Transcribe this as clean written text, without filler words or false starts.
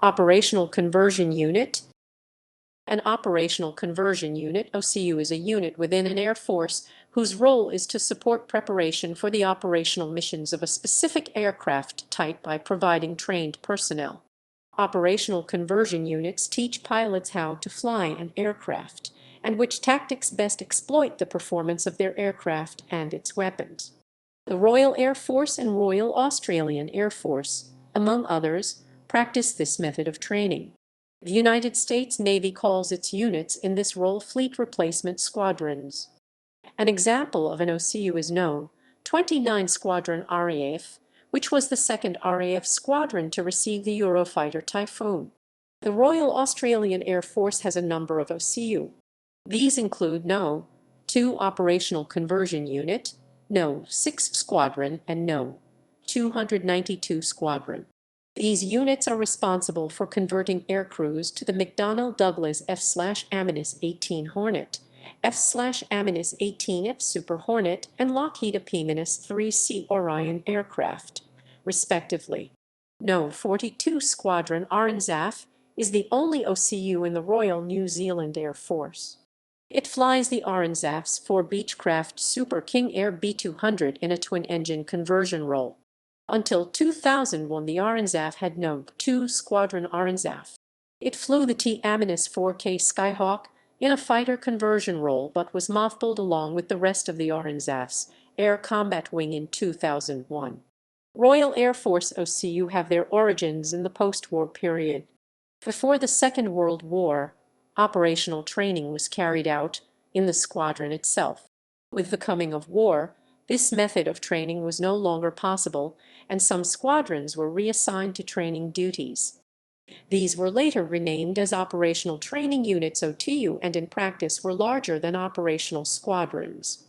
Operational Conversion Unit. An operational conversion unit, OCU, is a unit within an air force whose role is to support preparation for the operational missions of a specific aircraft type by providing trained personnel. Operational conversion units teach pilots how to fly an aircraft and which tactics best exploit the performance of their aircraft and its weapons. The Royal Air Force and Royal Australian Air Force, among others, practice this method of training. The United States Navy calls its units in this role fleet replacement squadrons. An example of an OCU is No. 29 Squadron RAF, which was the second RAF squadron to receive the Eurofighter Typhoon. The Royal Australian Air Force has a number of OCU. These include No. 2 Operational Conversion Unit, No. 6 Squadron, and No. 292 Squadron. These units are responsible for converting aircrews to the McDonnell Douglas F/A-18 Hornet, F/A-18F Super Hornet, and Lockheed A-3C Orion aircraft, respectively. No. 42 Squadron RAF is the only OCU in the Royal New Zealand Air Force. It flies the RAF's 4 Beechcraft Super King Air B200 in a twin-engine conversion role. Until 2001, the RAF had No. 2 Squadron RAF. It flew the T-4K Skyhawk in a fighter conversion role but was mothballed along with the rest of the RAF's Air Combat Wing in 2001. Royal Air Force OCU have their origins in the post-war period. Before the Second World War, operational training was carried out in the squadron itself. With the coming of war, this method of training was no longer possible, and some squadrons were reassigned to training duties. These were later renamed as Operational Training Units, OTU, and in practice were larger than operational squadrons.